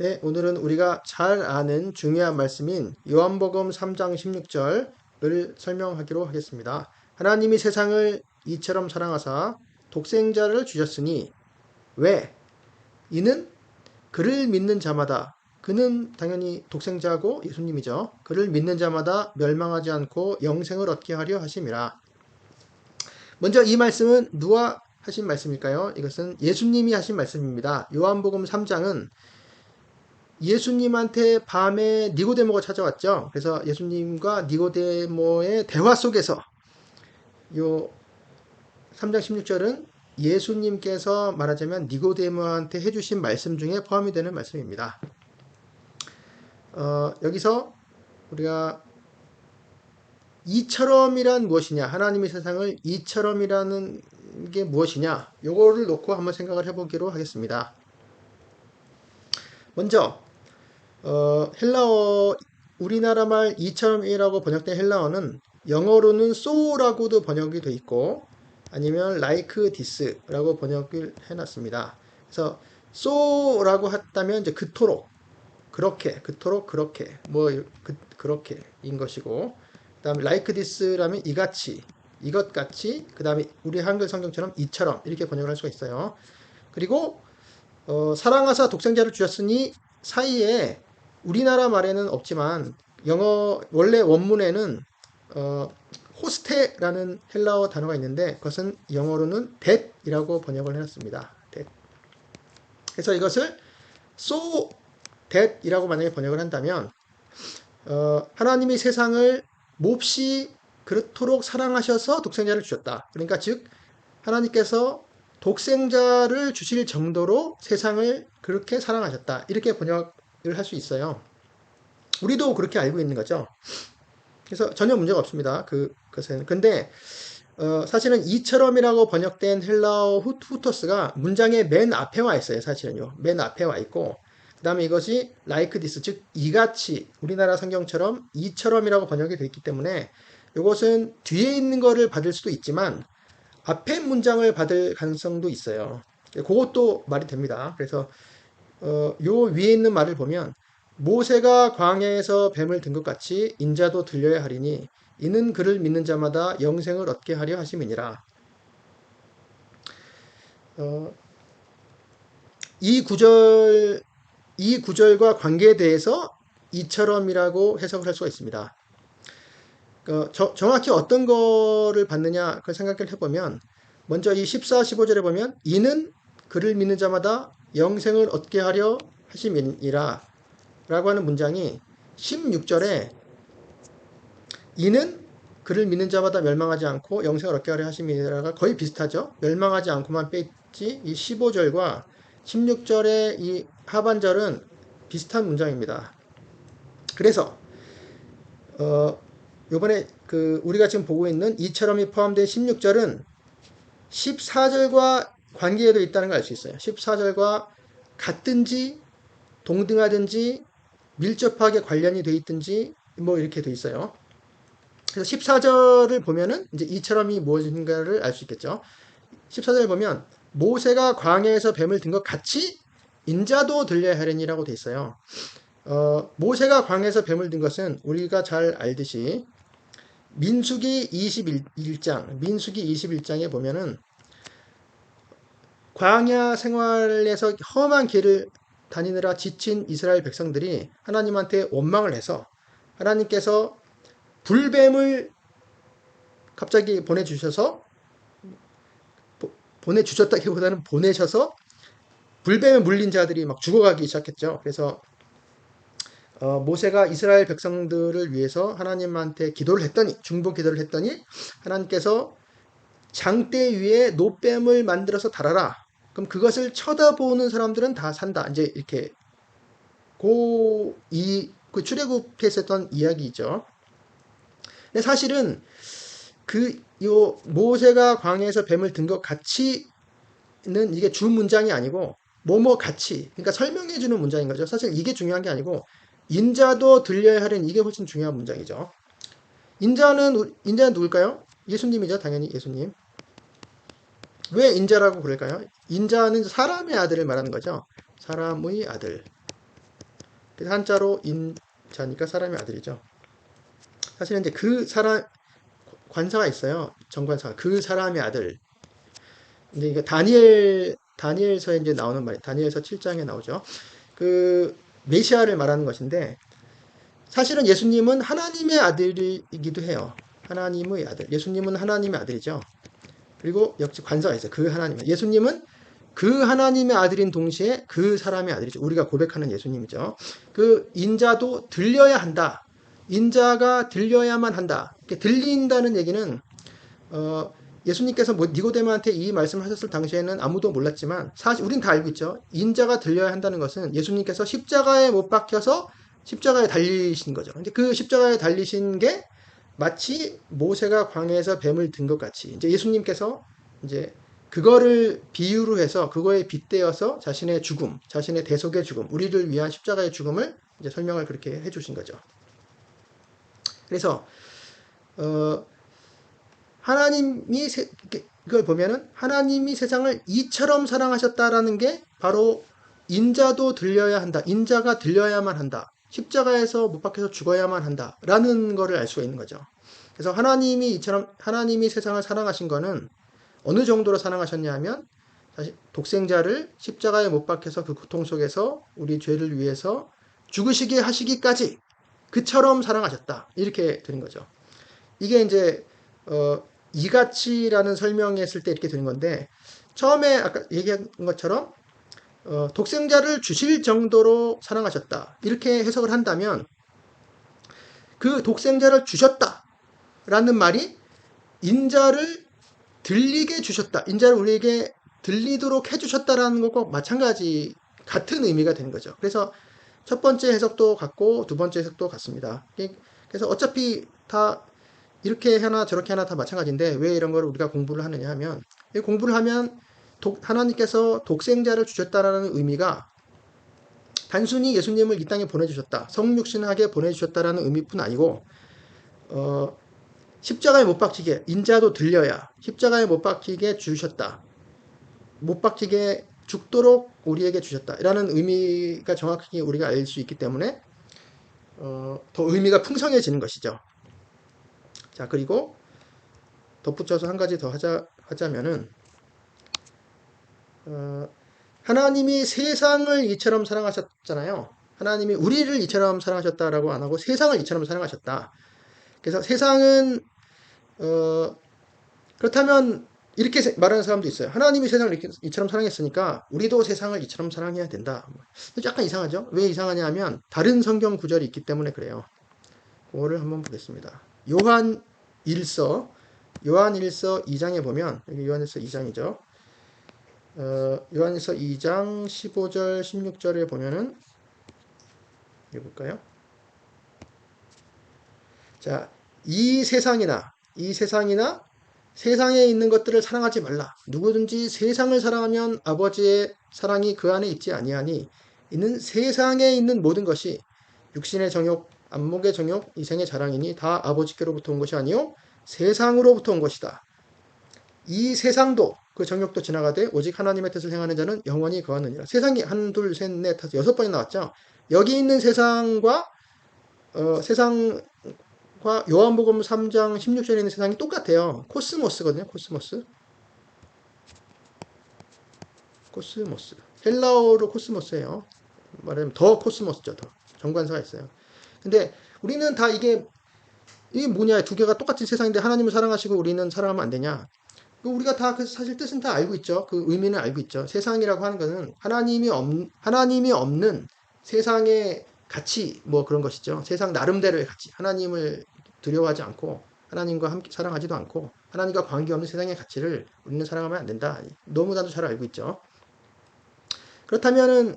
네, 오늘은 우리가 잘 아는 중요한 말씀인 요한복음 3장 16절을 설명하기로 하겠습니다. 하나님이 세상을 이처럼 사랑하사 독생자를 주셨으니 왜? 이는 그를 믿는 자마다, 그는 당연히 독생자고 예수님이죠. 그를 믿는 자마다 멸망하지 않고 영생을 얻게 하려 하심이라. 먼저 이 말씀은 누가 하신 말씀일까요? 이것은 예수님이 하신 말씀입니다. 요한복음 3장은 예수님한테 밤에 니고데모가 찾아왔죠. 그래서 예수님과 니고데모의 대화 속에서 요 3장 16절은 예수님께서 말하자면 니고데모한테 해주신 말씀 중에 포함이 되는 말씀입니다. 여기서 우리가 이처럼이란 무엇이냐, 하나님의 세상을 이처럼이라는 게 무엇이냐, 요거를 놓고 한번 생각을 해보기로 하겠습니다. 먼저 헬라어, 우리나라 말 이처럼이라고 번역된 헬라어는 영어로는 so라고도 번역이 되어 있고 아니면 like this라고 번역을 해놨습니다. 그래서 so라고 했다면 이제 그토록, 그렇게, 그토록, 그렇게, 그렇게인 것이고, 그 다음에 like this라면 이같이, 이것같이, 그 다음에 우리 한글 성경처럼 이처럼 이렇게 번역을 할 수가 있어요. 그리고 사랑하사 독생자를 주셨으니 사이에 우리나라 말에는 없지만 영어 원래 원문에는 호스테라는 헬라어 단어가 있는데 그것은 영어로는 that이라고 번역을 해놨습니다. that. 그래서 이것을 so that이라고 만약에 번역을 한다면 하나님이 세상을 몹시 그렇도록 사랑하셔서 독생자를 주셨다. 그러니까 즉 하나님께서 독생자를 주실 정도로 세상을 그렇게 사랑하셨다. 이렇게 번역을 할 수 있어요. 우리도 그렇게 알고 있는 거죠. 그래서 전혀 문제가 없습니다. 그것은. 근데 사실은 이처럼이라고 번역된 헬라어 후토스가 문장의 맨 앞에 와 있어요. 사실은요. 맨 앞에 와 있고 그 다음에 이것이 like this, 즉 이같이 우리나라 성경처럼 이처럼이라고 번역이 되어 있기 때문에 이것은 뒤에 있는 거를 받을 수도 있지만 앞에 문장을 받을 가능성도 있어요. 그것도 말이 됩니다. 그래서 요 위에 있는 말을 보면 모세가 광야에서 뱀을 든 것 같이 인자도 들려야 하리니 이는 그를 믿는 자마다 영생을 얻게 하려 하심이니라. 이 구절과 관계에 대해서 이처럼이라고 해석을 할 수가 있습니다. 정확히 어떤 거를 받느냐 그 생각을 해보면 먼저 이 14, 15절에 보면 이는 그를 믿는 자마다 영생을 얻게 하려 하심이니라 라고 하는 문장이 16절에 이는 그를 믿는 자마다 멸망하지 않고 영생을 얻게 하려 하심이니라가 거의 비슷하죠. 멸망하지 않고만 뺐지 이 15절과 16절의 이 하반절은 비슷한 문장입니다. 그래서 요번에 우리가 지금 보고 있는 이처럼이 포함된 16절은 14절과 관계에도 있다는 걸 알 수 있어요. 14절과 같든지 동등하든지 밀접하게 관련이 돼 있든지 뭐 이렇게 돼 있어요. 그래서 14절을 보면은 이제 이처럼이 무엇인가를 알 수 있겠죠. 14절 보면 모세가 광야에서 뱀을 든 것 같이 인자도 들려야 하려니라고 돼 있어요. 모세가 광야에서 뱀을 든 것은 우리가 잘 알듯이 민수기 21장에 보면은 광야 생활에서 험한 길을 다니느라 지친 이스라엘 백성들이 하나님한테 원망을 해서 하나님께서 불뱀을 갑자기 보내주셨다기보다는 보내셔서 불뱀에 물린 자들이 막 죽어가기 시작했죠. 그래서 모세가 이스라엘 백성들을 위해서 하나님한테 중보 기도를 했더니 하나님께서 장대 위에 노뱀을 만들어서 달아라. 그럼 그것을 쳐다보는 사람들은 다 산다. 이제 이렇게 그 출애굽에서 했던 이야기죠. 근데 사실은 모세가 광야에서 뱀을 든 것 같이는 이게 주 문장이 아니고 뭐뭐 같이, 그러니까 설명해 주는 문장인 거죠. 사실 이게 중요한 게 아니고 인자도 들려야 하는 이게 훨씬 중요한 문장이죠. 인자는 누굴까요? 예수님이죠. 당연히 예수님. 왜 인자라고 그럴까요? 인자는 사람의 아들을 말하는 거죠. 사람의 아들. 그래서 한자로 인자니까 사람의 아들이죠. 사실은 이제 그 사람 관사가 있어요. 정관사가 그 사람의 아들. 근데 이거 다니엘서에 이제 나오는 말, 다니엘서 7장에 나오죠. 그 메시아를 말하는 것인데 사실은 예수님은 하나님의 아들이기도 해요. 하나님의 아들. 예수님은 하나님의 아들이죠. 그리고 역시 관사가 있어요. 그 하나님. 예수님은 그 하나님의 아들인 동시에 그 사람의 아들이죠. 우리가 고백하는 예수님이죠. 그 인자도 들려야 한다. 인자가 들려야만 한다. 이렇게 들린다는 얘기는 예수님께서 니고데모한테 이 말씀을 하셨을 당시에는 아무도 몰랐지만 사실 우린 다 알고 있죠. 인자가 들려야 한다는 것은 예수님께서 십자가에 못 박혀서 십자가에 달리신 거죠. 근데 그 십자가에 달리신 게 마치 모세가 광야에서 뱀을 든 것 같이 이제 예수님께서 이제 그거를 비유로 해서 그거에 빗대어서 자신의 죽음, 자신의 대속의 죽음, 우리를 위한 십자가의 죽음을 이제 설명을 그렇게 해주신 거죠. 그래서 하나님이 이걸 보면은 하나님이 세상을 이처럼 사랑하셨다라는 게 바로 인자도 들려야 한다. 인자가 들려야만 한다. 십자가에서 못 박혀서 죽어야만 한다라는 거를 알 수가 있는 거죠. 그래서 하나님이 세상을 사랑하신 거는 어느 정도로 사랑하셨냐 하면 사실 독생자를 십자가에 못 박혀서 그 고통 속에서 우리 죄를 위해서 죽으시게 하시기까지 그처럼 사랑하셨다. 이렇게 되는 거죠. 이게 이제 이가치라는 설명했을 때 이렇게 되는 건데 처음에 아까 얘기한 것처럼 독생자를 주실 정도로 사랑하셨다. 이렇게 해석을 한다면 그 독생자를 주셨다라는 말이 인자를 들리게 주셨다. 인자를 우리에게 들리도록 해주셨다라는 것과 마찬가지 같은 의미가 되는 거죠. 그래서 첫 번째 해석도 같고 두 번째 해석도 같습니다. 그래서 어차피 다 이렇게 하나 저렇게 하나 다 마찬가지인데 왜 이런 걸 우리가 공부를 하느냐 하면 공부를 하면 하나님께서 독생자를 주셨다라는 의미가 단순히 예수님을 이 땅에 보내주셨다. 성육신하게 보내주셨다라는 의미뿐 아니고 십자가에 못 박히게 인자도 들려야 십자가에 못 박히게 주셨다. 못 박히게 죽도록 우리에게 주셨다. 라는 의미가 정확하게 우리가 알 수 있기 때문에 더 의미가 풍성해지는 것이죠. 자, 그리고 덧붙여서 한 가지 더 하자면은 하나님이 세상을 이처럼 사랑하셨잖아요. 하나님이 우리를 이처럼 사랑하셨다라고 안 하고 세상을 이처럼 사랑하셨다. 그래서 세상은 그렇다면 이렇게 말하는 사람도 있어요. 하나님이 세상을 이처럼 사랑했으니까 우리도 세상을 이처럼 사랑해야 된다. 약간 이상하죠? 왜 이상하냐 하면 다른 성경 구절이 있기 때문에 그래요. 그거를 한번 보겠습니다. 요한 1서 2장에 보면 여기 요한일서 2장이죠. 요한일서 2장 15절 16절에 보면은 여기 볼까요? 자, 이 세상이나 세상에 있는 것들을 사랑하지 말라. 누구든지 세상을 사랑하면 아버지의 사랑이 그 안에 있지 아니하니 이는 세상에 있는 모든 것이 육신의 정욕, 안목의 정욕, 이생의 자랑이니 다 아버지께로부터 온 것이 아니요 세상으로부터 온 것이다. 이 세상도 그 정욕도 지나가되 오직 하나님의 뜻을 행하는 자는 영원히 거하느니라. 세상이 한, 둘, 셋, 넷, 다섯, 6번이 나왔죠. 여기 있는 세상과 요한복음 3장 16절에 있는 세상이 똑같아요. 코스모스거든요. 코스모스. 헬라어로 코스모스예요. 말하면 더 코스모스죠. 더 정관사가 있어요. 근데 우리는 다 이게 뭐냐, 두 개가 똑같은 세상인데 하나님을 사랑하시고 우리는 사랑하면 안 되냐. 우리가 다 그 사실 뜻은 다 알고 있죠. 그 의미는 알고 있죠. 세상이라고 하는 것은 하나님이 없는 세상의 가치 뭐 그런 것이죠. 세상 나름대로의 가치. 하나님을 두려워하지 않고 하나님과 함께 사랑하지도 않고 하나님과 관계없는 세상의 가치를 우리는 사랑하면 안 된다. 너무나도 잘 알고 있죠. 그렇다면은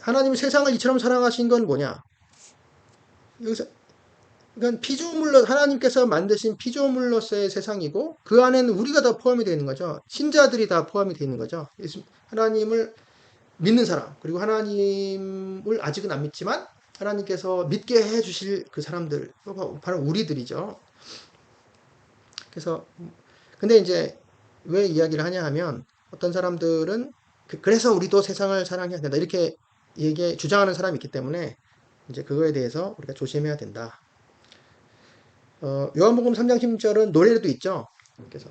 하나님이 세상을 이처럼 사랑하신 건 뭐냐? 여기서 그러니까 하나님께서 만드신 피조물로서의 세상이고 그 안에는 우리가 다 포함이 되어 있는 거죠. 신자들이 다 포함이 되어 있는 거죠. 하나님을 믿는 사람, 그리고 하나님을 아직은 안 믿지만 하나님께서 믿게 해주실 그 사람들, 바로 우리들이죠. 그래서 근데 이제 왜 이야기를 하냐 하면 어떤 사람들은 그래서 우리도 세상을 사랑해야 된다. 이렇게 주장하는 사람이 있기 때문에 이제 그거에 대해서 우리가 조심해야 된다. 요한복음 3장 16절은 노래도 있죠. 그래서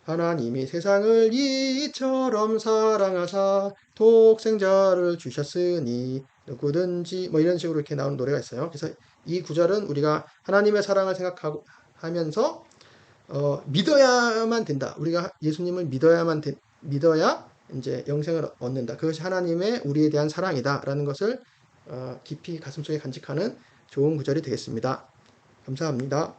하나님이 세상을 이처럼 사랑하사 독생자를 주셨으니 누구든지 뭐 이런 식으로 이렇게 나오는 노래가 있어요. 그래서 이 구절은 우리가 하나님의 사랑을 생각하고 하면서 믿어야만 된다. 우리가 예수님을 믿어야 이제 영생을 얻는다. 그것이 하나님의 우리에 대한 사랑이다라는 것을 깊이 가슴속에 간직하는 좋은 구절이 되겠습니다. 감사합니다.